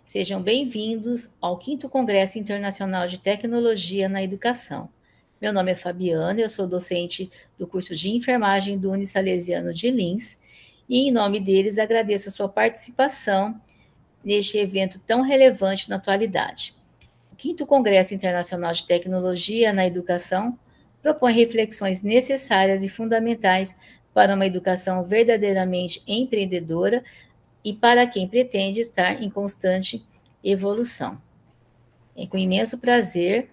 Sejam bem-vindos ao 5º Congresso Internacional de Tecnologia na Educação. Meu nome é Fabiana, eu sou docente do curso de enfermagem do Unisalesiano de Lins e, em nome deles, agradeço a sua participação neste evento tão relevante na atualidade. O 5º Congresso Internacional de Tecnologia na Educação propõe reflexões necessárias e fundamentais para uma educação verdadeiramente empreendedora e para quem pretende estar em constante evolução. É com imenso prazer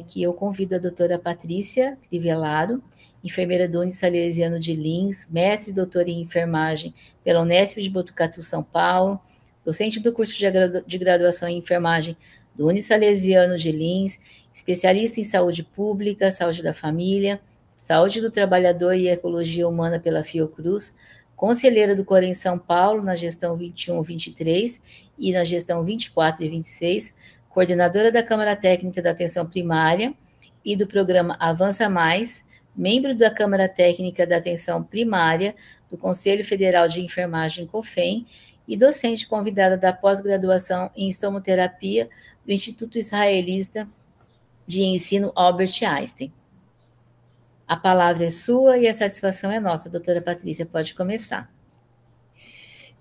que eu convido a doutora Patrícia Crivellaro, enfermeira do Unisalesiano de Lins, mestre e doutora em enfermagem pela Unesp de Botucatu, São Paulo, docente do curso de graduação em enfermagem do Unisalesiano de Lins, especialista em saúde pública, saúde da família, saúde do trabalhador e ecologia humana pela Fiocruz, conselheira do Corém São Paulo na gestão 21-23 e na gestão 24 e 26, coordenadora da Câmara Técnica da Atenção Primária e do programa Avança Mais, membro da Câmara Técnica da Atenção Primária do Conselho Federal de Enfermagem COFEM e docente convidada da pós-graduação em estomoterapia do Instituto Israelita de Ensino Albert Einstein. A palavra é sua e a satisfação é nossa. Doutora Patrícia, pode começar.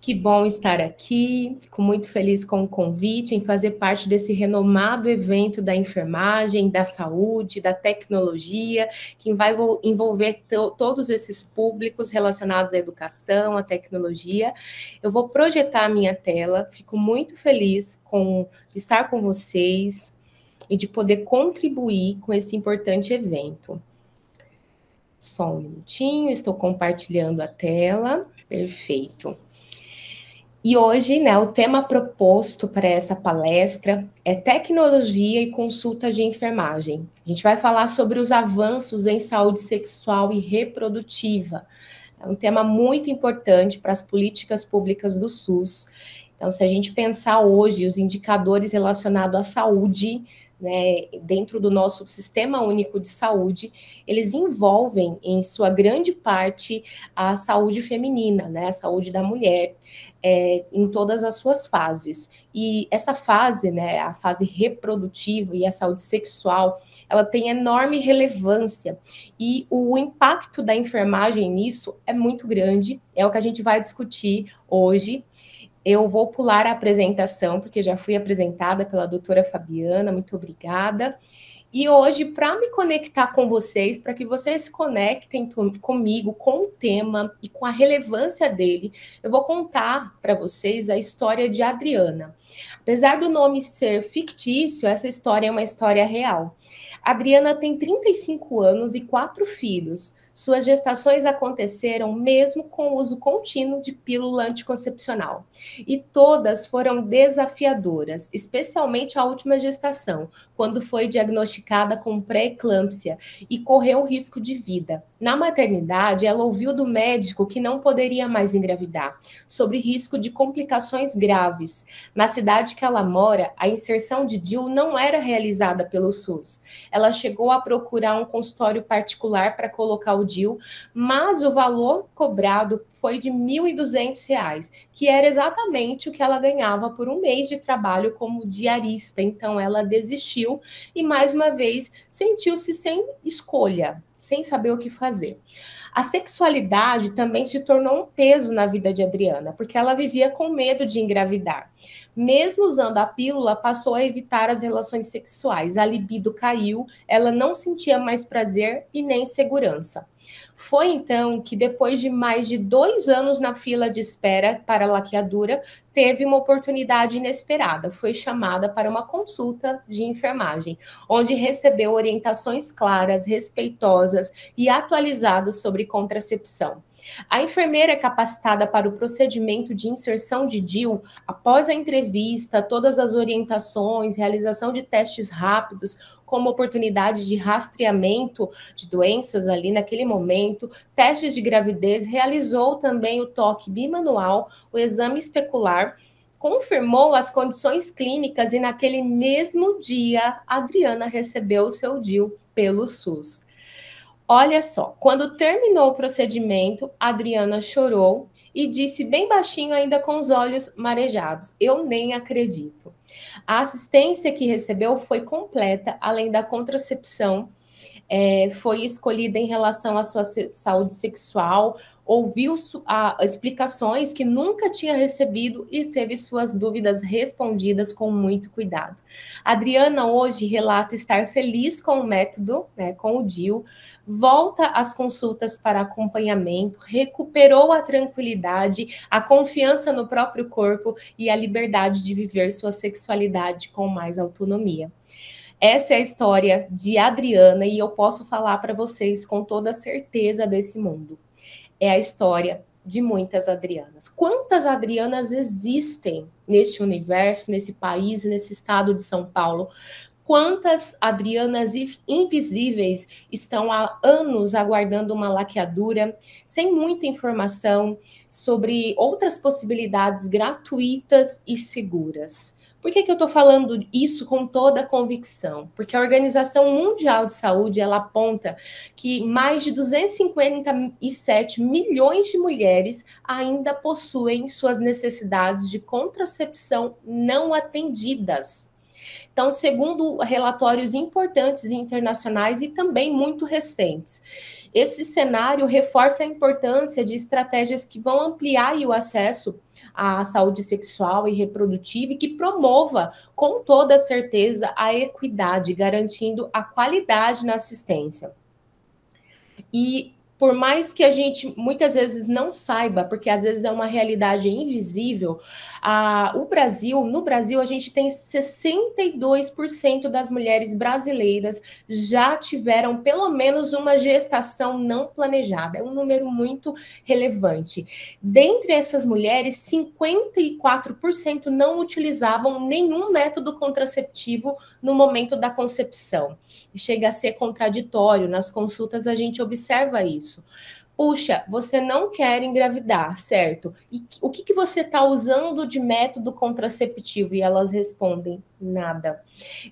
Que bom estar aqui, fico muito feliz com o convite em fazer parte desse renomado evento da enfermagem, da saúde, da tecnologia, que vai envolver todos esses públicos relacionados à educação, à tecnologia. Eu vou projetar a minha tela, fico muito feliz com estar com vocês e de poder contribuir com esse importante evento. Só um minutinho, estou compartilhando a tela, perfeito. E hoje, o tema proposto para essa palestra é tecnologia e consulta de enfermagem. A gente vai falar sobre os avanços em saúde sexual e reprodutiva. É um tema muito importante para as políticas públicas do SUS. Então, se a gente pensar hoje os indicadores relacionados à saúde, dentro do nosso Sistema Único de Saúde, eles envolvem, em sua grande parte, a saúde feminina, a saúde da mulher, em todas as suas fases. E essa fase, a fase reprodutiva e a saúde sexual, ela tem enorme relevância. E o impacto da enfermagem nisso é muito grande, é o que a gente vai discutir hoje. Eu vou pular a apresentação, porque já fui apresentada pela doutora Fabiana, muito obrigada. E hoje, para me conectar com vocês, para que vocês se conectem comigo, com o tema e com a relevância dele, eu vou contar para vocês a história de Adriana. Apesar do nome ser fictício, essa história é uma história real. Adriana tem 35 anos e 4 filhos. Suas gestações aconteceram mesmo com o uso contínuo de pílula anticoncepcional. E todas foram desafiadoras, especialmente a última gestação, quando foi diagnosticada com pré-eclâmpsia e correu risco de vida. Na maternidade, ela ouviu do médico que não poderia mais engravidar, sobre risco de complicações graves. Na cidade que ela mora, a inserção de DIU não era realizada pelo SUS. Ela chegou a procurar um consultório particular para colocar o DIU, mas o valor cobrado foi de R$ 1.200, que era exatamente o que ela ganhava por um mês de trabalho como diarista. Então, ela desistiu e, mais uma vez, sentiu-se sem escolha, sem saber o que fazer. A sexualidade também se tornou um peso na vida de Adriana, porque ela vivia com medo de engravidar. Mesmo usando a pílula, passou a evitar as relações sexuais. A libido caiu, ela não sentia mais prazer e nem segurança. Foi então que, depois de mais de 2 anos na fila de espera para a laqueadura, teve uma oportunidade inesperada. Foi chamada para uma consulta de enfermagem, onde recebeu orientações claras, respeitosas e atualizadas sobre contracepção. A enfermeira capacitada para o procedimento de inserção de DIU, após a entrevista, todas as orientações, realização de testes rápidos, como oportunidade de rastreamento de doenças ali naquele momento, testes de gravidez, realizou também o toque bimanual, o exame especular, confirmou as condições clínicas e naquele mesmo dia, Adriana recebeu o seu DIU pelo SUS. Olha só, quando terminou o procedimento, a Adriana chorou e disse bem baixinho, ainda com os olhos marejados: eu nem acredito. A assistência que recebeu foi completa, além da contracepção, foi escolhida em relação à sua saúde sexual, ouviu explicações que nunca tinha recebido e teve suas dúvidas respondidas com muito cuidado. A Adriana hoje relata estar feliz com o método, né, com o DIU, volta às consultas para acompanhamento, recuperou a tranquilidade, a confiança no próprio corpo e a liberdade de viver sua sexualidade com mais autonomia. Essa é a história de Adriana e eu posso falar para vocês com toda certeza desse mundo. É a história de muitas Adrianas. Quantas Adrianas existem neste universo, nesse país, nesse estado de São Paulo? Quantas Adrianas invisíveis estão há anos aguardando uma laqueadura, sem muita informação sobre outras possibilidades gratuitas e seguras? Por que eu estou falando isso com toda a convicção? Porque a Organização Mundial de Saúde, ela aponta que mais de 257 milhões de mulheres ainda possuem suas necessidades de contracepção não atendidas. Então, segundo relatórios importantes internacionais e também muito recentes, esse cenário reforça a importância de estratégias que vão ampliar o acesso à saúde sexual e reprodutiva e que promova, com toda certeza, a equidade, garantindo a qualidade na assistência. E por mais que a gente muitas vezes não saiba, porque às vezes é uma realidade invisível, no Brasil a gente tem 62% das mulheres brasileiras já tiveram pelo menos uma gestação não planejada. É um número muito relevante. Dentre essas mulheres, 54% não utilizavam nenhum método contraceptivo no momento da concepção. Chega a ser contraditório, nas consultas a gente observa isso. Puxa, você não quer engravidar, certo? E o que você está usando de método contraceptivo? E elas respondem: nada.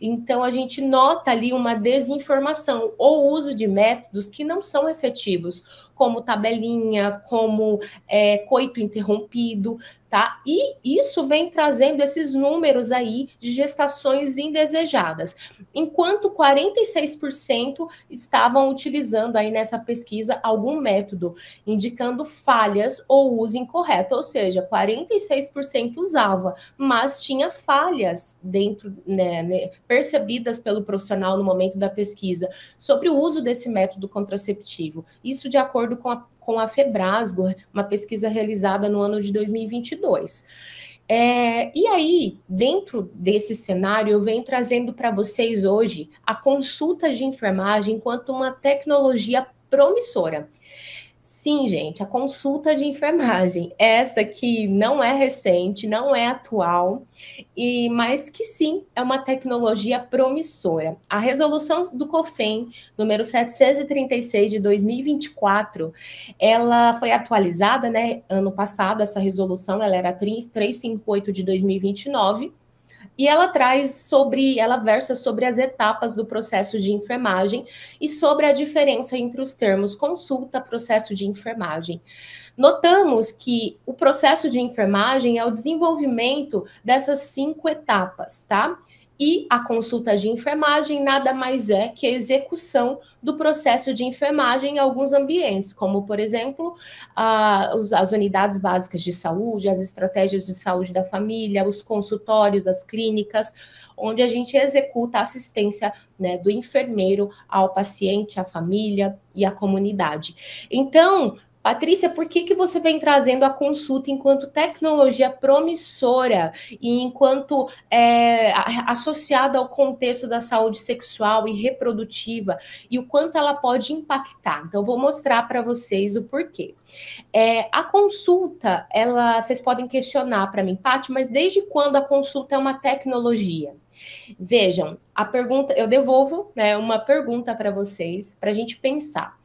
Então, a gente nota ali uma desinformação ou uso de métodos que não são efetivos, como tabelinha, como coito interrompido, tá? E isso vem trazendo esses números aí de gestações indesejadas. Enquanto 46% estavam utilizando aí nessa pesquisa algum método, indicando falhas ou uso incorreto, ou seja, 46% usava, mas tinha falhas dentro, né, percebidas pelo profissional no momento da pesquisa sobre o uso desse método contraceptivo. Isso de acordo com a Febrasgo, uma pesquisa realizada no ano de 2022. E aí, dentro desse cenário, eu venho trazendo para vocês hoje a consulta de enfermagem enquanto uma tecnologia promissora. Sim, gente, a consulta de enfermagem, essa que não é recente, não é atual, mas que sim, é uma tecnologia promissora. A resolução do COFEN, número 736 de 2024, ela foi atualizada, né, ano passado, essa resolução, ela era 358 de 2029, e ela versa sobre as etapas do processo de enfermagem e sobre a diferença entre os termos consulta, processo de enfermagem. Notamos que o processo de enfermagem é o desenvolvimento dessas 5 etapas, tá? E a consulta de enfermagem nada mais é que a execução do processo de enfermagem em alguns ambientes, como, por exemplo, as unidades básicas de saúde, as estratégias de saúde da família, os consultórios, as clínicas, onde a gente executa a assistência, né, do enfermeiro ao paciente, à família e à comunidade. Então, Patrícia, por que você vem trazendo a consulta enquanto tecnologia promissora e enquanto associada ao contexto da saúde sexual e reprodutiva e o quanto ela pode impactar? Então, eu vou mostrar para vocês o porquê. A consulta, vocês podem questionar para mim, Paty, mas desde quando a consulta é uma tecnologia? Vejam, a pergunta, eu devolvo, né, uma pergunta para vocês, para a gente pensar.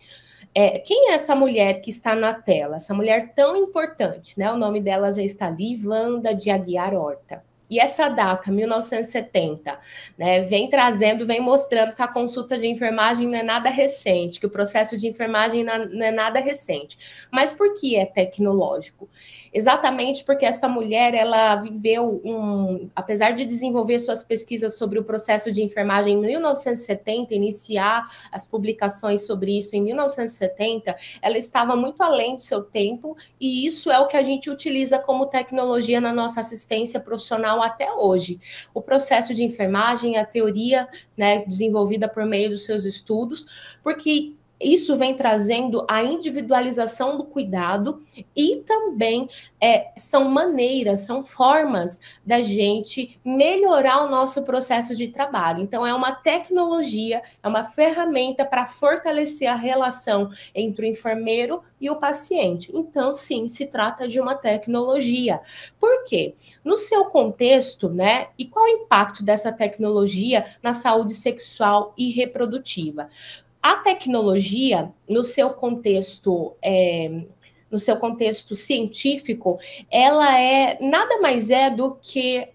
Quem é essa mulher que está na tela? Essa mulher tão importante, né? O nome dela já está ali, Wanda de Aguiar Horta. E essa data, 1970, né, vem trazendo, vem mostrando que a consulta de enfermagem não é nada recente, que o processo de enfermagem não é nada recente. Mas por que é tecnológico? Exatamente porque essa mulher, ela viveu apesar de desenvolver suas pesquisas sobre o processo de enfermagem em 1970, iniciar as publicações sobre isso em 1970, ela estava muito além do seu tempo, e isso é o que a gente utiliza como tecnologia na nossa assistência profissional até hoje. O processo de enfermagem, a teoria, né, desenvolvida por meio dos seus estudos, porque isso vem trazendo a individualização do cuidado e também são maneiras, são formas da gente melhorar o nosso processo de trabalho. Então, é uma tecnologia, é uma ferramenta para fortalecer a relação entre o enfermeiro e o paciente. Então, sim, se trata de uma tecnologia. Por quê? No seu contexto, né? E qual o impacto dessa tecnologia na saúde sexual e reprodutiva? A tecnologia, no seu contexto científico, ela nada mais do que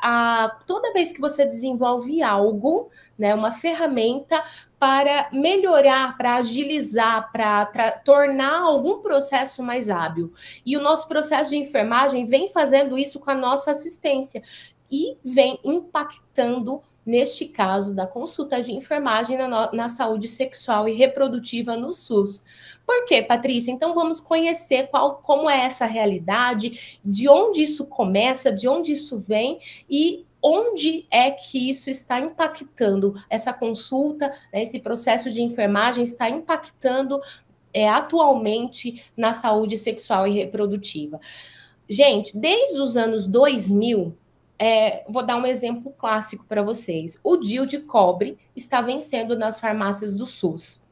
toda vez que você desenvolve algo, né, uma ferramenta para melhorar, para agilizar, para tornar algum processo mais hábil. E o nosso processo de enfermagem vem fazendo isso com a nossa assistência e vem impactando, neste caso, da consulta de enfermagem na saúde sexual e reprodutiva no SUS. Por quê, Patrícia? Então vamos conhecer como é essa realidade, de onde isso começa, de onde isso vem e onde é que isso está impactando essa consulta, né, esse processo de enfermagem está impactando atualmente na saúde sexual e reprodutiva. Gente, desde os anos 2000, vou dar um exemplo clássico para vocês. O DIU de cobre está vencendo nas farmácias do SUS.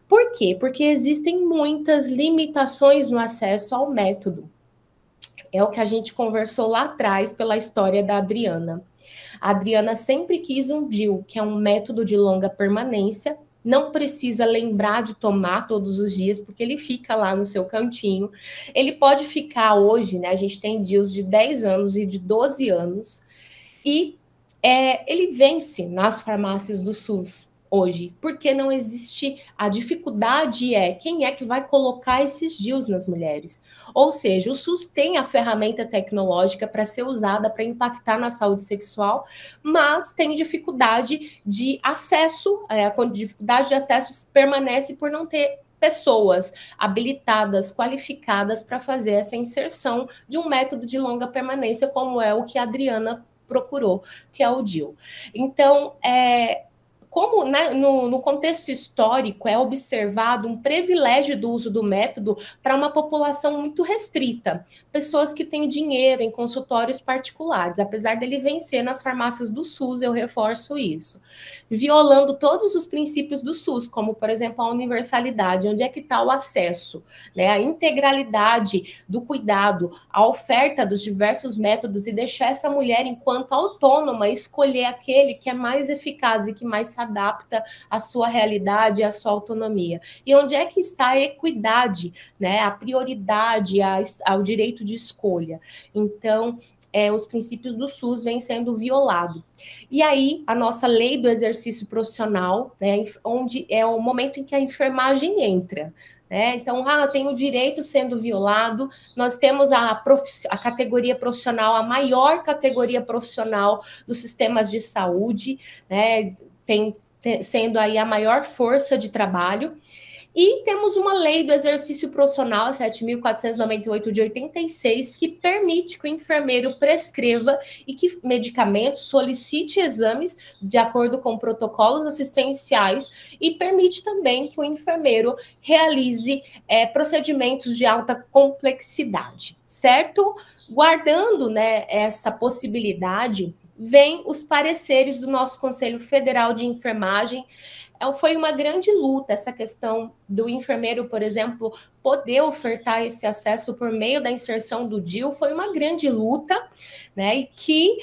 Por quê? Porque existem muitas limitações no acesso ao método. É o que a gente conversou lá atrás pela história da Adriana. A Adriana sempre quis um DIU, que é um método de longa permanência, não precisa lembrar de tomar todos os dias, porque ele fica lá no seu cantinho. Ele pode ficar hoje, né? A gente tem DIUs de 10 anos e de 12 anos, e ele vence nas farmácias do SUS hoje, porque não existe, a dificuldade quem é que vai colocar esses DIUs nas mulheres. Ou seja, o SUS tem a ferramenta tecnológica para ser usada para impactar na saúde sexual, mas tem dificuldade de acesso, a dificuldade de acesso permanece por não ter pessoas habilitadas, qualificadas para fazer essa inserção de um método de longa permanência, como é o que a Adriana procurou, que é o DIU. Então, como, né, no contexto histórico é observado um privilégio do uso do método para uma população muito restrita, pessoas que têm dinheiro em consultórios particulares, apesar dele vencer nas farmácias do SUS, eu reforço isso, violando todos os princípios do SUS, como, por exemplo, a universalidade, onde é que está o acesso, né, a integralidade do cuidado, a oferta dos diversos métodos e deixar essa mulher, enquanto autônoma, escolher aquele que é mais eficaz e que mais se adapta à sua realidade, à sua autonomia. E onde é que está a equidade, né, a prioridade ao direito de escolha? Então, os princípios do SUS vêm sendo violados. E aí, a nossa lei do exercício profissional, né, onde é o momento em que a enfermagem entra. Então, tem o direito sendo violado, nós temos a categoria profissional, a maior categoria profissional dos sistemas de saúde, né, sendo aí a maior força de trabalho, e temos uma lei do exercício profissional, 7.498 de 86, que permite que o enfermeiro prescreva e que medicamentos, solicite exames de acordo com protocolos assistenciais e permite também que o enfermeiro realize procedimentos de alta complexidade, certo? Guardando, né, essa possibilidade, vem os pareceres do nosso Conselho Federal de Enfermagem. Foi uma grande luta essa questão do enfermeiro, por exemplo, poder ofertar esse acesso por meio da inserção do DIU, foi uma grande luta, né? E que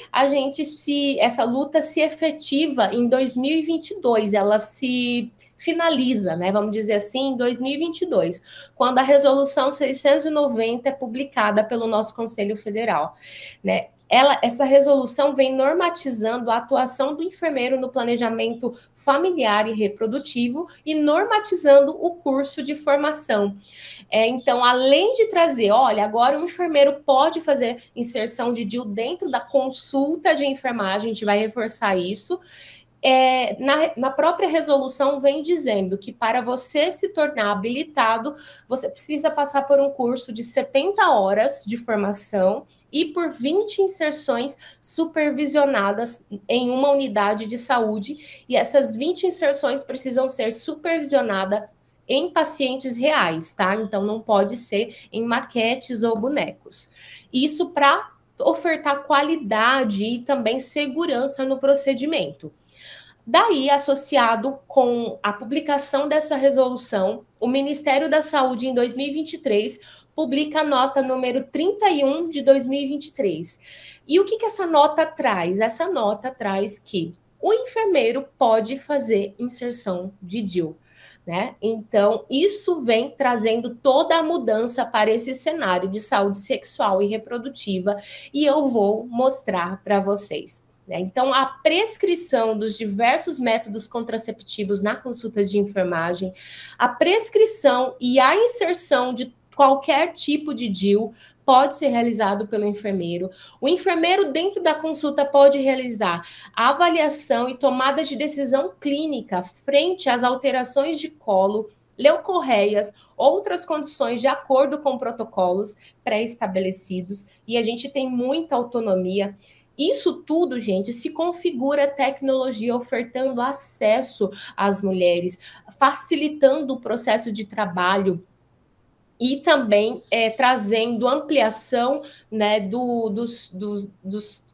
essa luta se efetiva em 2022, ela se finaliza, né? Vamos dizer assim, em 2022, quando a resolução 690 é publicada pelo nosso Conselho Federal, né? essa resolução vem normatizando a atuação do enfermeiro no planejamento familiar e reprodutivo e normatizando o curso de formação. Então, além de trazer, olha, agora o enfermeiro pode fazer inserção de DIU dentro da consulta de enfermagem, a gente vai reforçar isso. Na própria resolução vem dizendo que para você se tornar habilitado, você precisa passar por um curso de 70 horas de formação e por 20 inserções supervisionadas em uma unidade de saúde, e essas 20 inserções precisam ser supervisionadas em pacientes reais, tá? Então não pode ser em maquetes ou bonecos. Isso para ofertar qualidade e também segurança no procedimento. Daí, associado com a publicação dessa resolução, o Ministério da Saúde, em 2023, publica a nota número 31 de 2023. E o que essa nota traz? Essa nota traz que o enfermeiro pode fazer inserção de DIU, né? Então, isso vem trazendo toda a mudança para esse cenário de saúde sexual e reprodutiva, e eu vou mostrar para vocês. Então, a prescrição dos diversos métodos contraceptivos na consulta de enfermagem, a prescrição e a inserção de qualquer tipo de DIU pode ser realizado pelo enfermeiro. O enfermeiro, dentro da consulta, pode realizar a avaliação e tomada de decisão clínica frente às alterações de colo, leucorreias, outras condições de acordo com protocolos pré-estabelecidos, e a gente tem muita autonomia. Isso tudo, gente, se configura tecnologia ofertando acesso às mulheres, facilitando o processo de trabalho e também trazendo ampliação, né, dos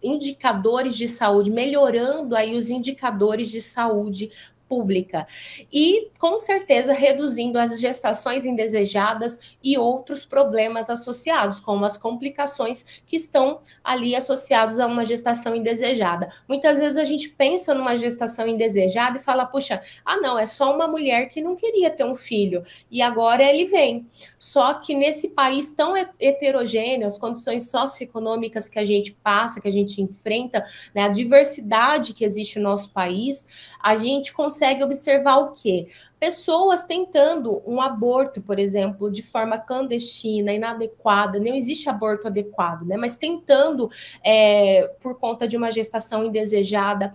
indicadores de saúde, melhorando aí os indicadores de saúde pública e, com certeza, reduzindo as gestações indesejadas e outros problemas associados, como as complicações que estão ali associados a uma gestação indesejada. Muitas vezes a gente pensa numa gestação indesejada e fala, puxa, não, é só uma mulher que não queria ter um filho e agora ele vem. Só que nesse país tão heterogêneo, as condições socioeconômicas que a gente passa, que a gente enfrenta, né, a diversidade que existe no nosso país, a gente consegue observar o quê? Pessoas tentando um aborto, por exemplo, de forma clandestina, inadequada, não existe aborto adequado, né? Mas tentando, por conta de uma gestação indesejada.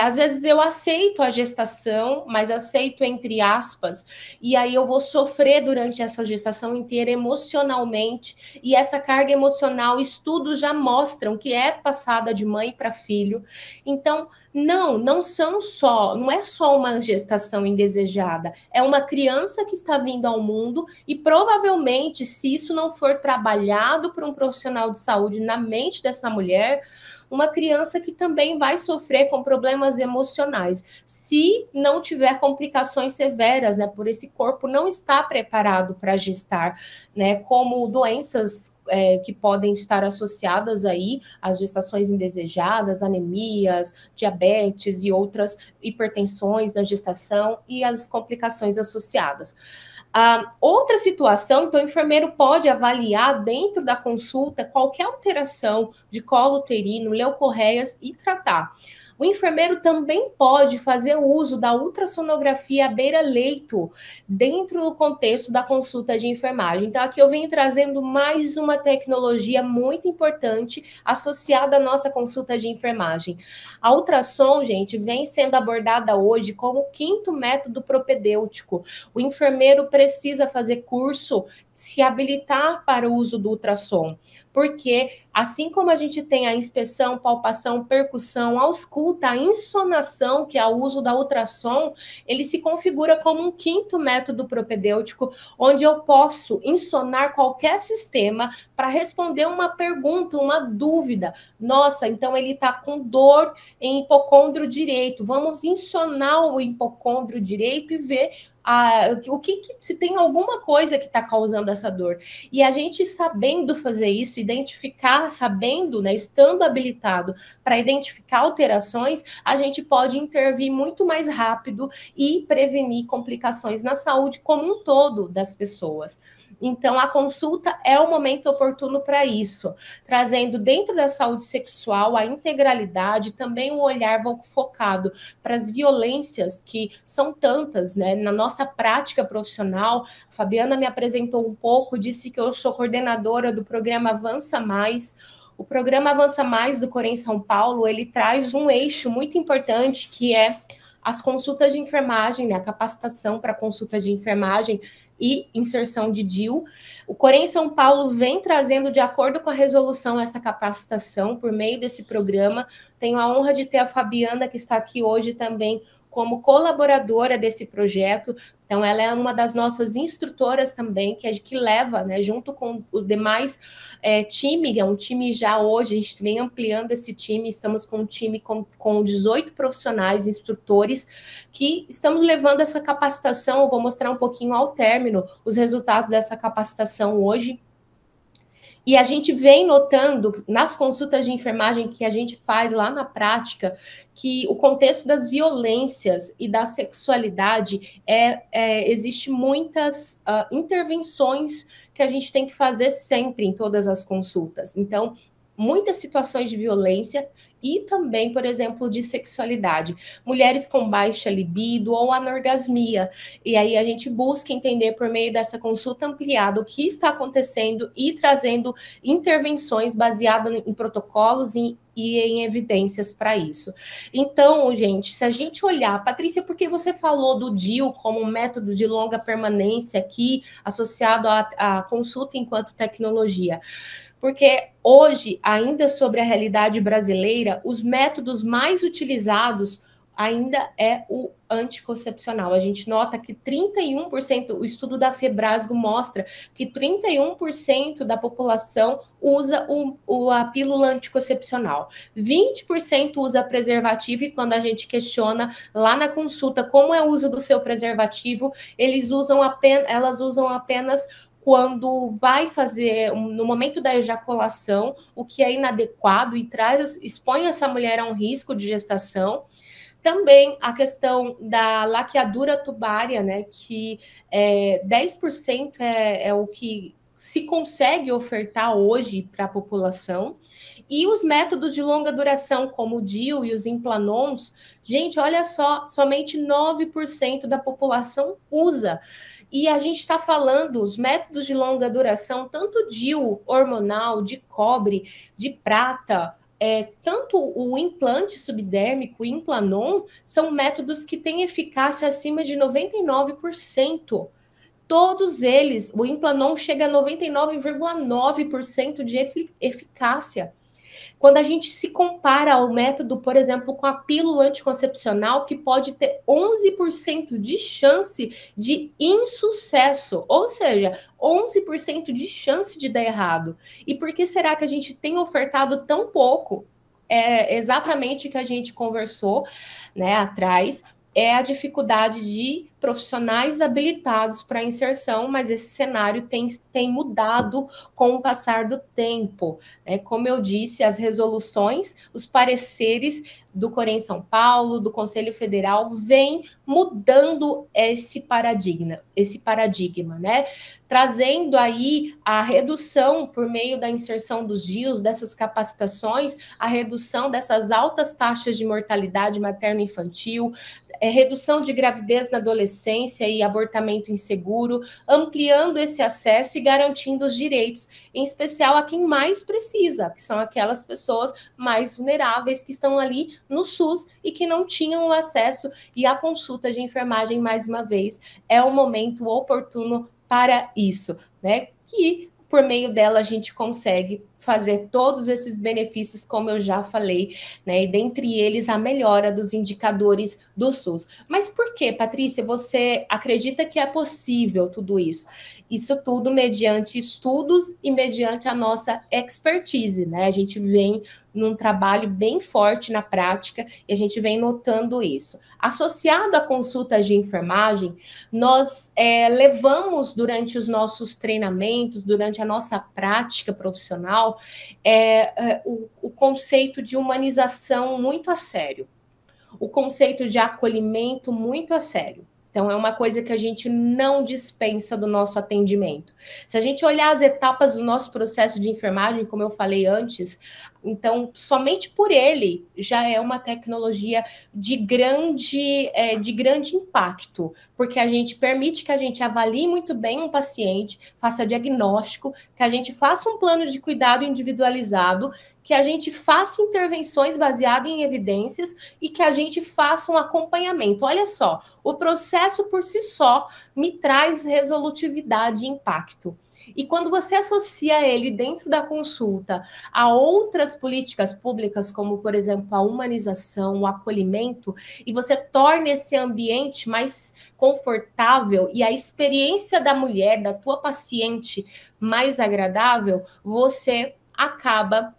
Às vezes eu aceito a gestação, mas aceito entre aspas, e aí eu vou sofrer durante essa gestação inteira emocionalmente, e essa carga emocional, estudos já mostram que é passada de mãe para filho. Então, não é só uma gestação indesejada, é uma criança que está vindo ao mundo e provavelmente, se isso não for trabalhado por um profissional de saúde na mente dessa mulher, uma criança que também vai sofrer com problemas emocionais, se não tiver complicações severas, né, por esse corpo não estar preparado para gestar, né, como doenças que podem estar associadas aí às gestações indesejadas, anemias, diabetes e outras hipertensões na gestação e as complicações associadas. Outra situação, então o enfermeiro pode avaliar dentro da consulta qualquer alteração de colo uterino, leucorreias e tratar. O enfermeiro também pode fazer uso da ultrassonografia à beira-leito dentro do contexto da consulta de enfermagem. Então, aqui eu venho trazendo mais uma tecnologia muito importante associada à nossa consulta de enfermagem. A ultrassom, gente, vem sendo abordada hoje como o 5º método propedêutico. O enfermeiro precisa fazer curso, se habilitar para o uso do ultrassom, porque assim como a gente tem a inspeção, palpação, percussão, a ausculta, a insonação, que é o uso da ultrassom, ele se configura como um 5º método propedêutico, onde eu posso insonar qualquer sistema para responder uma pergunta, uma dúvida. Nossa, então ele está com dor em hipocôndrio direito, vamos insonar o hipocôndrio direito e ver se tem alguma coisa que está causando essa dor. E a gente sabendo fazer isso, identificar já sabendo, né, estando habilitado para identificar alterações, a gente pode intervir muito mais rápido e prevenir complicações na saúde como um todo das pessoas. Então, a consulta é o momento oportuno para isso, trazendo dentro da saúde sexual a integralidade, também um olhar focado para as violências que são tantas, né? Na nossa prática profissional, a Fabiana me apresentou um pouco, disse que eu sou coordenadora do programa Avança Mais. O programa Avança Mais do Corém São Paulo, ele traz um eixo muito importante que é as consultas de enfermagem, né? A capacitação para consultas de enfermagem e inserção de DIU. O Corém São Paulo vem trazendo, de acordo com a resolução, essa capacitação por meio desse programa. Tenho a honra de ter a Fabiana, que está aqui hoje também, como colaboradora desse projeto. Então, ela é uma das nossas instrutoras também, que leva, né, junto com os demais time, é um time já hoje, a gente vem ampliando esse time, estamos com um time com 18 profissionais, instrutores, que estamos levando essa capacitação. Eu vou mostrar um pouquinho ao término os resultados dessa capacitação hoje. E a gente vem notando nas consultas de enfermagem que a gente faz lá na prática que o contexto das violências e da sexualidade existe muitas intervenções que a gente tem que fazer sempre em todas as consultas. Então, muitas situações de violência e também, por exemplo, de sexualidade. Mulheres com baixa libido ou anorgasmia. E aí a gente busca entender por meio dessa consulta ampliada o que está acontecendo e trazendo intervenções baseadas em protocolos e em evidências para isso. Então, gente, se a gente olhar, Patrícia, por que você falou do DIU como um método de longa permanência aqui, associado à consulta enquanto tecnologia? Porque hoje, ainda sobre a realidade brasileira, os métodos mais utilizados ainda é o anticoncepcional. A gente nota que 31%, o estudo da Febrasgo mostra que 31% da população usa a pílula anticoncepcional. 20% usa preservativo, e quando a gente questiona lá na consulta como é o uso do seu preservativo, elas usam apenas quando vai fazer, no momento da ejaculação, o que é inadequado e expõe essa mulher a um risco de gestação. Também a questão da laqueadura tubária, né, que 10% é o que se consegue ofertar hoje para a população. E os métodos de longa duração, como o DIU e os implanons, gente, olha só, somente 9% da população usa. E a gente está falando, os métodos de longa duração, tanto DIU hormonal, de cobre, de prata, tanto o implante subdérmico e o implanon, são métodos que têm eficácia acima de 99%. Todos eles, o implanon chega a 99,9% de eficácia. Quando a gente se compara ao método, por exemplo, com a pílula anticoncepcional, que pode ter 11% de chance de insucesso, ou seja, 11% de chance de dar errado. E por que será que a gente tem ofertado tão pouco? É exatamente o que a gente conversou, né, atrás, é a dificuldade de profissionais habilitados para inserção, mas esse cenário tem mudado com o passar do tempo. Como eu disse, as resoluções, os pareceres do Corém São Paulo, do Conselho Federal, vem mudando esse paradigma, né? Trazendo aí a redução, por meio da inserção dos DIUs, dessas capacitações, a redução dessas altas taxas de mortalidade materno-infantil, redução de gravidez na adolescência e abortamento inseguro, ampliando esse acesso e garantindo os direitos, em especial a quem mais precisa, que são aquelas pessoas mais vulneráveis que estão ali no SUS e que não tinham o acesso. E a consulta de enfermagem, mais uma vez, é o momento oportuno para isso, né? Que por meio dela a gente consegue fazer todos esses benefícios, como eu já falei, né? E dentre eles a melhora dos indicadores do SUS. Mas por que, Patrícia, você acredita que é possível tudo isso? Isso tudo mediante estudos e mediante a nossa expertise, né? A gente vem num trabalho bem forte na prática e a gente vem notando isso. Associado à consulta de enfermagem, nós levamos durante os nossos treinamentos, durante a nossa prática profissional, proporcional o conceito de humanização muito a sério, o conceito de acolhimento muito a sério. Então, é uma coisa que a gente não dispensa do nosso atendimento. Se a gente olhar as etapas do nosso processo de enfermagem, como eu falei antes, então, somente por ele já é uma tecnologia de grande impacto, porque a gente permite que a gente avalie muito bem um paciente, faça diagnóstico, que a gente faça um plano de cuidado individualizado, que a gente faça intervenções baseadas em evidências e que a gente faça um acompanhamento. Olha só, o processo por si só me traz resolutividade e impacto. E quando você associa ele dentro da consulta a outras políticas públicas, como, por exemplo, a humanização, o acolhimento, e você torna esse ambiente mais confortável e a experiência da mulher, da tua paciente, mais agradável, você acaba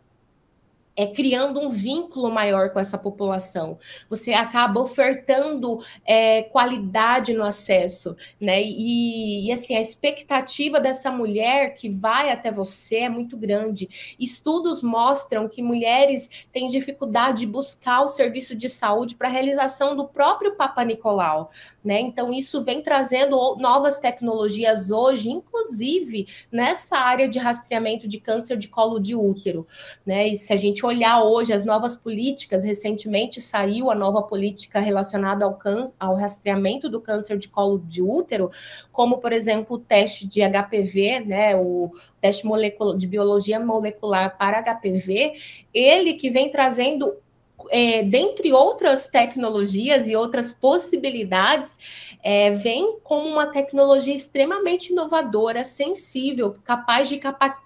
criando um vínculo maior com essa população. Você acaba ofertando qualidade no acesso, né? E assim, a expectativa dessa mulher que vai até você é muito grande. Estudos mostram que mulheres têm dificuldade de buscar o serviço de saúde para a realização do próprio Papa Nicolau, né? Então, isso vem trazendo novas tecnologias hoje, inclusive nessa área de rastreamento de câncer de colo de útero, né? E se a gente olhar hoje as novas políticas, recentemente saiu a nova política relacionada ao rastreamento do câncer de colo de útero, como, por exemplo, o teste de HPV, né, o teste de biologia molecular para HPV, ele que vem trazendo, dentre outras tecnologias e outras possibilidades, vem como uma tecnologia extremamente inovadora, sensível, capaz de captar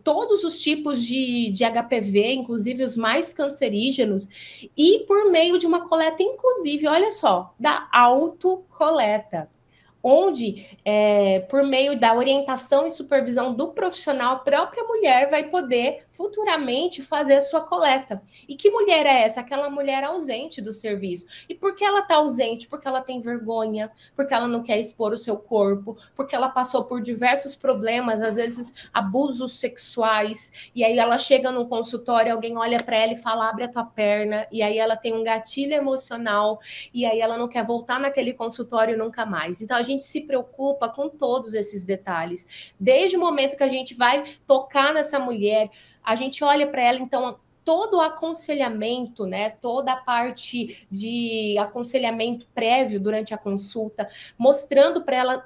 todos os tipos de HPV, inclusive os mais cancerígenos, e por meio de uma coleta, inclusive, olha só, da autocoleta, onde, por meio da orientação e supervisão do profissional, a própria mulher vai poder futuramente fazer a sua coleta. E que mulher é essa? Aquela mulher ausente do serviço. E por que ela está ausente? Porque ela tem vergonha, porque ela não quer expor o seu corpo, porque ela passou por diversos problemas, às vezes abusos sexuais, e aí ela chega no consultório, alguém olha para ela e fala, abre a tua perna, e aí ela tem um gatilho emocional, e aí ela não quer voltar naquele consultório nunca mais. Então, a gente se preocupa com todos esses detalhes. Desde o momento que a gente vai tocar nessa mulher, a gente olha para ela, então, todo o aconselhamento, né, toda a parte de aconselhamento prévio durante a consulta, mostrando para ela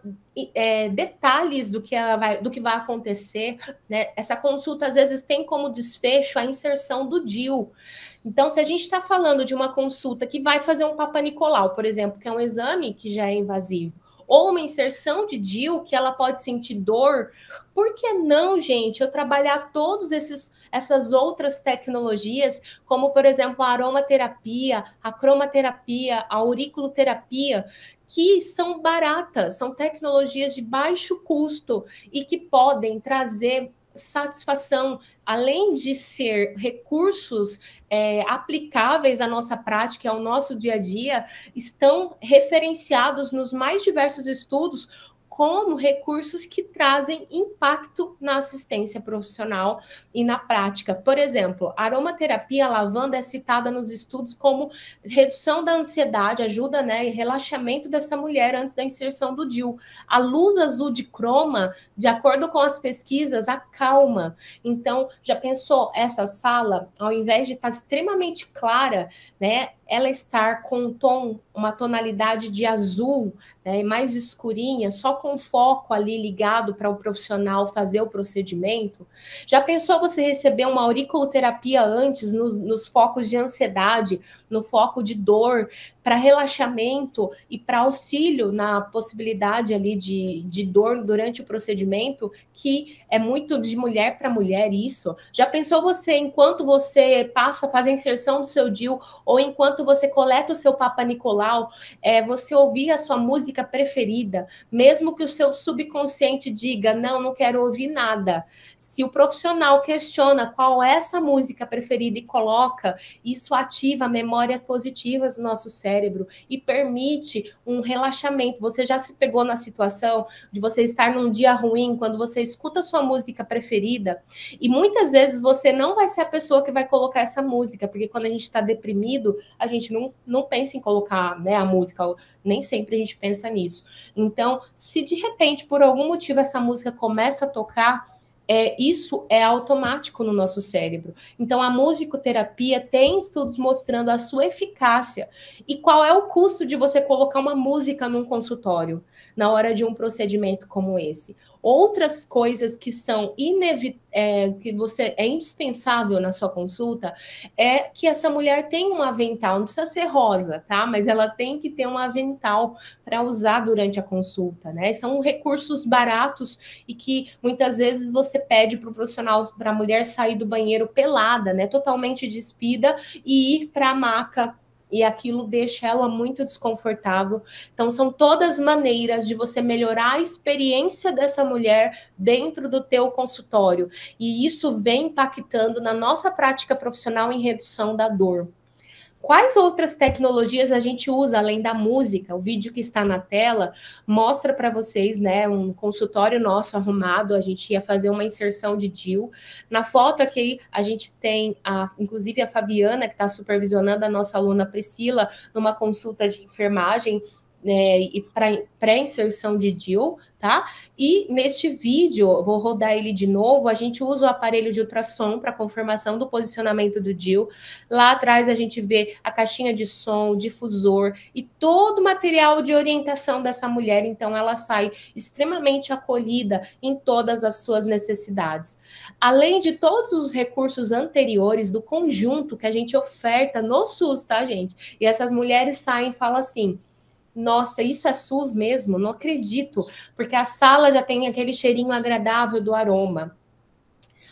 detalhes do que vai acontecer, né? Essa consulta, às vezes, tem como desfecho a inserção do DIU. Então, se a gente está falando de uma consulta que vai fazer um Papa Nicolau, por exemplo, que é um exame que já é invasivo, ou uma inserção de DIU, que ela pode sentir dor, por que não, gente, eu trabalhar todas essas outras tecnologias, como, por exemplo, a aromaterapia, a cromaterapia, a auriculoterapia, que são baratas, são tecnologias de baixo custo e que podem trazer satisfação, além de ser recursos aplicáveis à nossa prática, ao nosso dia a dia, estão referenciados nos mais diversos estudos como recursos que trazem impacto na assistência profissional e na prática. Por exemplo, a aromaterapia, a lavanda é citada nos estudos como redução da ansiedade, ajuda, né, e relaxamento dessa mulher antes da inserção do DIU. A luz azul de croma, de acordo com as pesquisas, acalma. Então, já pensou essa sala, ao invés de estar extremamente clara, né, ela estar com um tom, uma tonalidade de azul, né, mais escurinha, só com foco ali ligado para o profissional fazer o procedimento? Já pensou você receber uma auriculoterapia antes nos focos de ansiedade, no foco de dor, para relaxamento e para auxílio na possibilidade ali de dor durante o procedimento, que é muito de mulher para mulher isso? Já pensou você, enquanto você faz a inserção do seu DIU, ou enquanto enquanto você coleta o seu Papa Nicolau, você ouvir a sua música preferida, mesmo que o seu subconsciente diga, não quero ouvir nada. Se o profissional questiona qual é essa música preferida e coloca, isso ativa memórias positivas no nosso cérebro e permite um relaxamento. Você já se pegou na situação de você estar num dia ruim, quando você escuta a sua música preferida, e muitas vezes você não vai ser a pessoa que vai colocar essa música, porque quando a gente está deprimido, a gente não pensa em colocar, né, a música, nem sempre a gente pensa nisso. Então, se de repente, por algum motivo, essa música começa a tocar, isso é automático no nosso cérebro. Então, a musicoterapia tem estudos mostrando a sua eficácia. E qual é o custo de você colocar uma música num consultório, na hora de um procedimento como esse? Outras coisas que são que você é indispensável na sua consulta é que essa mulher tenha um avental, não precisa ser rosa, tá? Mas ela tem que ter um avental para usar durante a consulta, né? São recursos baratos e que muitas vezes você pede para o profissional, para a mulher sair do banheiro pelada, né? Totalmente despida e ir para a maca. E aquilo deixa ela muito desconfortável. Então, são todas maneiras de você melhorar a experiência dessa mulher dentro do teu consultório. E isso vem impactando na nossa prática profissional em redução da dor. Quais outras tecnologias a gente usa além da música? O vídeo que está na tela mostra para vocês, né, um consultório nosso arrumado. A gente ia fazer uma inserção de DIU. Na foto aqui a gente tem, inclusive a Fabiana, que está supervisionando a nossa aluna Priscila, numa consulta de enfermagem, e pré-inserção de DIU, tá? E neste vídeo, vou rodar ele de novo, a gente usa o aparelho de ultrassom para confirmação do posicionamento do DIU. Lá atrás a gente vê a caixinha de som, o difusor e todo o material de orientação dessa mulher, então ela sai extremamente acolhida em todas as suas necessidades. Além de todos os recursos anteriores do conjunto que a gente oferta no SUS, tá, gente? E essas mulheres saem e falam assim: nossa, isso é SUS mesmo? Não acredito, porque a sala já tem aquele cheirinho agradável do aroma.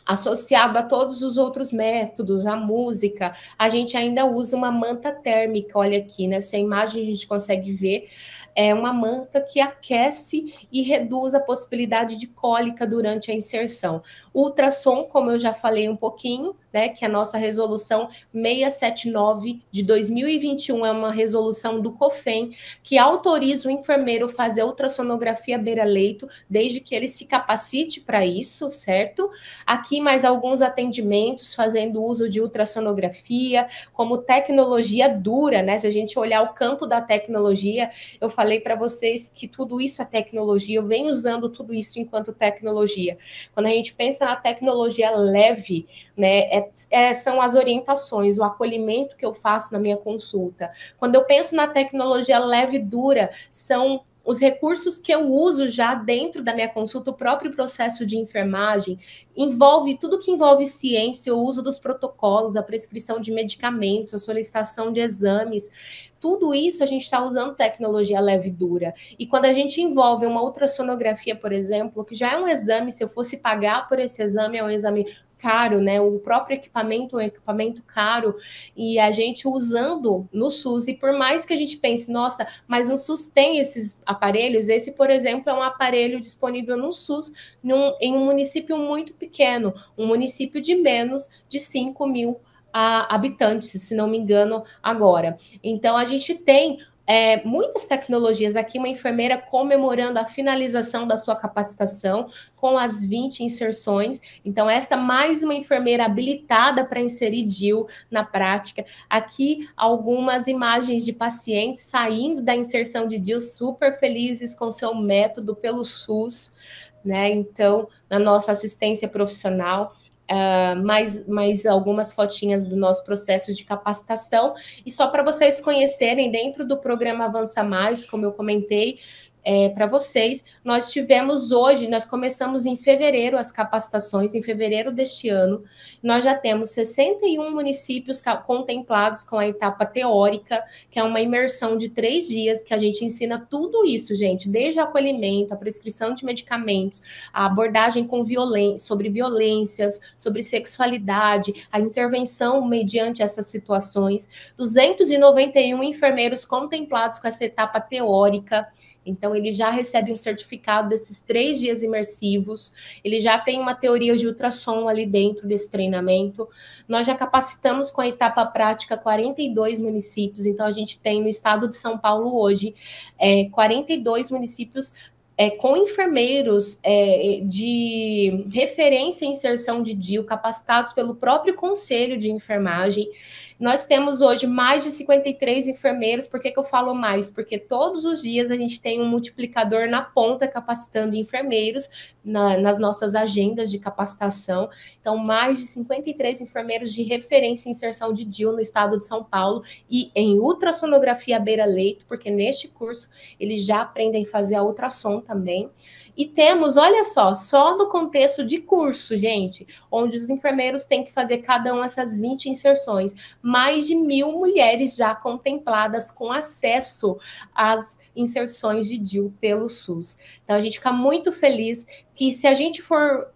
Associado a todos os outros métodos, a música, a gente ainda usa uma manta térmica. Olha aqui, nessa imagem a gente consegue ver, é uma manta que aquece e reduz a possibilidade de cólica durante a inserção. O ultrassom, como eu já falei um pouquinho, né, que a nossa resolução 679 de 2021 é uma resolução do COFEM, que autoriza o enfermeiro fazer ultrassonografia beira-leito, desde que ele se capacite para isso, certo? Aqui mais alguns atendimentos fazendo uso de ultrassonografia, como tecnologia dura, né? Se a gente olhar o campo da tecnologia, eu falei para vocês que tudo isso é tecnologia, eu venho usando tudo isso enquanto tecnologia. Quando a gente pensa na tecnologia leve, né, são as orientações, o acolhimento que eu faço na minha consulta. Quando eu penso na tecnologia leve e dura, são os recursos que eu uso já dentro da minha consulta, o próprio processo de enfermagem, envolve tudo que envolve ciência, o uso dos protocolos, a prescrição de medicamentos, a solicitação de exames. Tudo isso a gente está usando tecnologia leve e dura. E quando a gente envolve uma ultrassonografia, por exemplo, que já é um exame, se eu fosse pagar por esse exame, é um exame caro, né? O próprio equipamento é um equipamento caro, e a gente usando no SUS, e por mais que a gente pense, nossa, mas o SUS tem esses aparelhos, esse, por exemplo, é um aparelho disponível no SUS em um município muito pequeno, um município de menos de 5 mil habitantes, se não me engano, agora. Então, a gente tem muitas tecnologias aqui, uma enfermeira comemorando a finalização da sua capacitação com as 20 inserções. Então, essa mais uma enfermeira habilitada para inserir DIU na prática. Aqui, algumas imagens de pacientes saindo da inserção de DIU super felizes com seu método pelo SUS, né? Então, na nossa assistência profissional, mais algumas fotinhas do nosso processo de capacitação. E só para vocês conhecerem, dentro do programa Avança Mais, como eu comentei, para vocês. Nós tivemos hoje, nós começamos em fevereiro as capacitações, em fevereiro deste ano. Nós já temos 61 municípios contemplados com a etapa teórica, que é uma imersão de 3 dias, que a gente ensina tudo isso, gente, desde o acolhimento, a prescrição de medicamentos, a abordagem com sobre violências, sobre sexualidade, a intervenção mediante essas situações. 291 enfermeiros contemplados com essa etapa teórica. Então, ele já recebe um certificado desses 3 dias imersivos, ele já tem uma teoria de ultrassom ali dentro desse treinamento. Nós já capacitamos com a etapa prática 42 municípios, então a gente tem no estado de São Paulo hoje 42 municípios com enfermeiros de referência em inserção de DIU, capacitados pelo próprio Conselho de Enfermagem. Nós temos hoje mais de 53 enfermeiros. Por que eu falo mais? Porque todos os dias a gente tem um multiplicador na ponta capacitando enfermeiros nas nossas agendas de capacitação. Então, mais de 53 enfermeiros de referência em inserção de DIU no estado de São Paulo e em ultrassonografia beira-leito, porque neste curso eles já aprendem a fazer a ultrassom também. E temos, olha só no contexto de curso, gente, onde os enfermeiros têm que fazer cada uma dessas 20 inserções, mais de 1.000 mulheres já contempladas com acesso às inserções de DIU pelo SUS. Então, a gente fica muito feliz que, se a gente for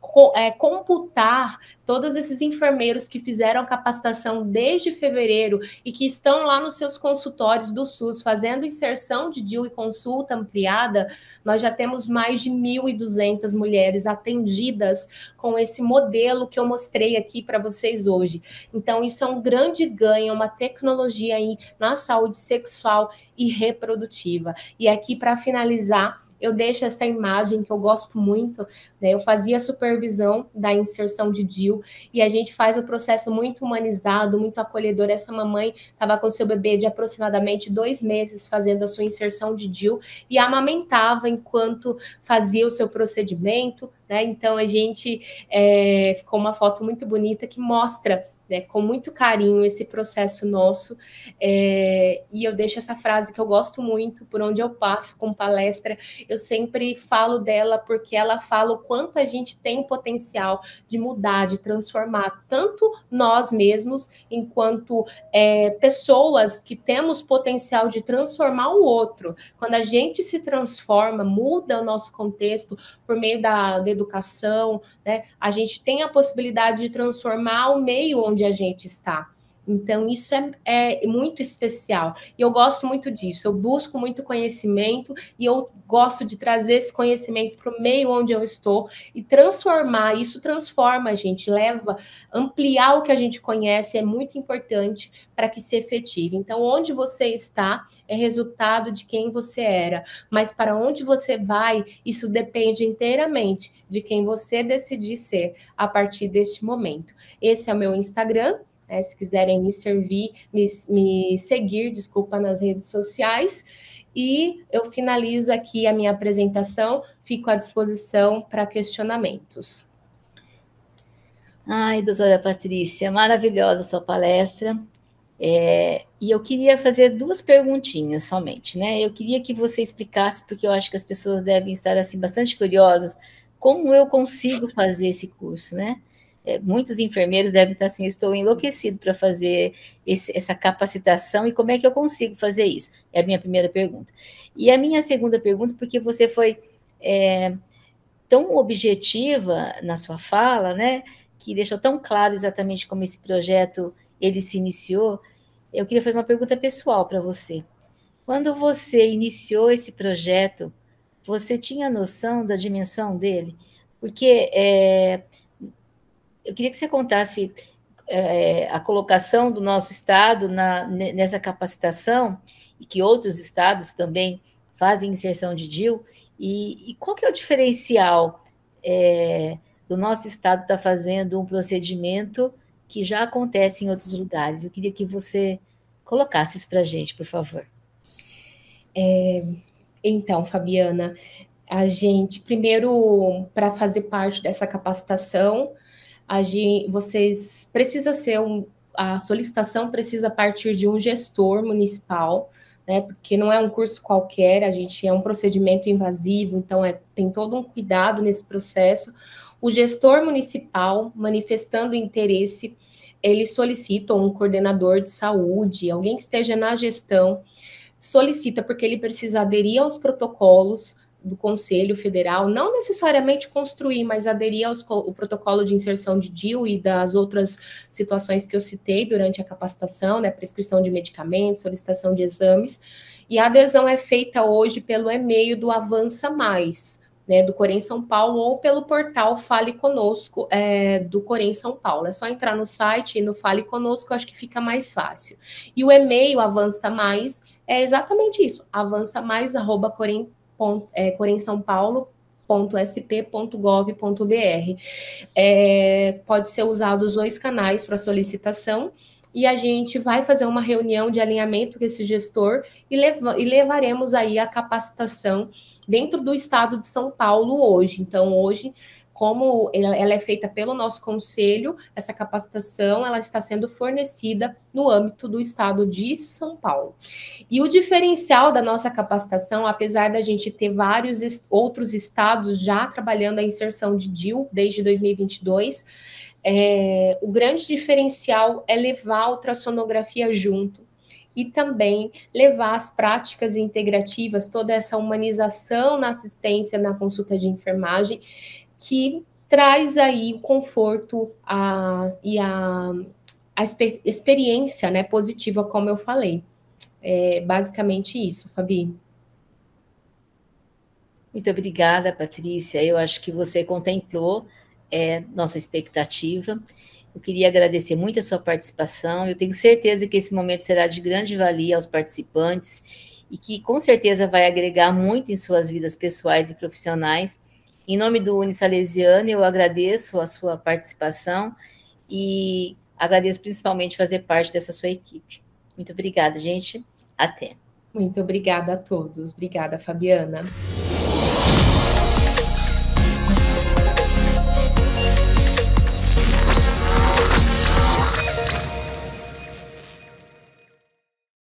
computar todos esses enfermeiros que fizeram a capacitação desde fevereiro e que estão lá nos seus consultórios do SUS fazendo inserção de DIU e consulta ampliada, nós já temos mais de 1.200 mulheres atendidas com esse modelo que eu mostrei aqui para vocês hoje. Então, isso é um grande ganho, uma tecnologia aí na saúde sexual e reprodutiva. E aqui, para finalizar, eu deixo essa imagem que eu gosto muito, né? Eu fazia supervisão da inserção de DIU e a gente faz o processo muito humanizado, muito acolhedor. Essa mamãe estava com seu bebê de aproximadamente 2 meses fazendo a sua inserção de DIU e amamentava enquanto fazia o seu procedimento, né? Então, a gente ficou uma foto muito bonita que mostra, né, com muito carinho esse processo nosso, e eu deixo essa frase que eu gosto muito, por onde eu passo com palestra, eu sempre falo dela, porque ela fala o quanto a gente tem potencial de mudar, de transformar, tanto nós mesmos, enquanto pessoas que temos potencial de transformar o outro. Quando a gente se transforma, muda o nosso contexto por meio da educação, né, a gente tem a possibilidade de transformar o meio onde a gente está. Então, isso é muito especial. E eu gosto muito disso. Eu busco muito conhecimento e eu gosto de trazer esse conhecimento para o meio onde eu estou e transformar. Isso transforma a gente, ampliar o que a gente conhece é muito importante para que se efetive. Então, onde você está é resultado de quem você era. Mas para onde você vai, isso depende inteiramente de quem você decidir ser a partir deste momento. Esse é o meu Instagram. Se quiserem me seguir, nas redes sociais. E eu finalizo aqui a minha apresentação, fico à disposição para questionamentos. Ai, doutora Patrícia, maravilhosa a sua palestra. E eu queria fazer 2 perguntinhas somente, né? Eu queria que você explicasse, porque eu acho que as pessoas devem estar assim bastante curiosas, como eu consigo fazer esse curso, né? Muitos enfermeiros devem estar assim, estou enlouquecido para fazer essa capacitação, e como é que eu consigo fazer isso? É a minha primeira pergunta. E a minha segunda pergunta, porque você foi tão objetiva na sua fala, né, que deixou tão claro exatamente como esse projeto ele se iniciou, eu queria fazer uma pergunta pessoal para você. Quando você iniciou esse projeto, você tinha noção da dimensão dele? Porque eu queria que você contasse a colocação do nosso estado nessa capacitação, e que outros estados também fazem inserção de DIU, e qual que é o diferencial do nosso estado estar fazendo um procedimento que já acontece em outros lugares? Eu queria que você colocasse isso para a gente, por favor. Então, Fabiana, a gente, primeiro, para fazer parte dessa capacitação, a solicitação precisa partir de um gestor municipal, né? Porque não é um curso qualquer, a gente é um procedimento invasivo, então tem todo um cuidado nesse processo. O gestor municipal, manifestando interesse, ele solicita um coordenador de saúde, alguém que esteja na gestão, solicita porque ele precisa aderir aos protocolos do Conselho Federal, não necessariamente construir, mas aderir ao protocolo de inserção de DIU e das outras situações que eu citei durante a capacitação, né, prescrição de medicamentos, solicitação de exames, e a adesão é feita hoje pelo e-mail do Avança Mais, né, do Corém São Paulo, ou pelo portal Fale Conosco, do Corém São Paulo. É só entrar no site e no Fale Conosco, acho que fica mais fácil. E o e-mail Avança Mais é exatamente isso, avançamais@coremsaopaulo.sp.gov.br. Pode ser usado os dois canais para solicitação, e a gente vai fazer uma reunião de alinhamento com esse gestor e levaremos aí a capacitação dentro do estado de São Paulo hoje. Então, hoje, como ela é feita pelo nosso conselho, essa capacitação ela está sendo fornecida no âmbito do estado de São Paulo. E o diferencial da nossa capacitação, apesar da gente ter vários outros estados já trabalhando a inserção de DIU desde 2022, o grande diferencial é levar a ultrassonografia junto e também levar as práticas integrativas, toda essa humanização na assistência, na consulta de enfermagem, que traz aí o conforto e a experiência, né, positiva, como eu falei. É basicamente isso, Fabi. Muito obrigada, Patrícia. Eu acho que você contemplou nossa expectativa. Eu queria agradecer muito a sua participação. Eu tenho certeza que esse momento será de grande valia aos participantes e que com certeza vai agregar muito em suas vidas pessoais e profissionais. Em nome do Unisalesiano, eu agradeço a sua participação e agradeço principalmente fazer parte dessa sua equipe. Muito obrigada, gente. Até. Muito obrigada a todos. Obrigada, Fabiana.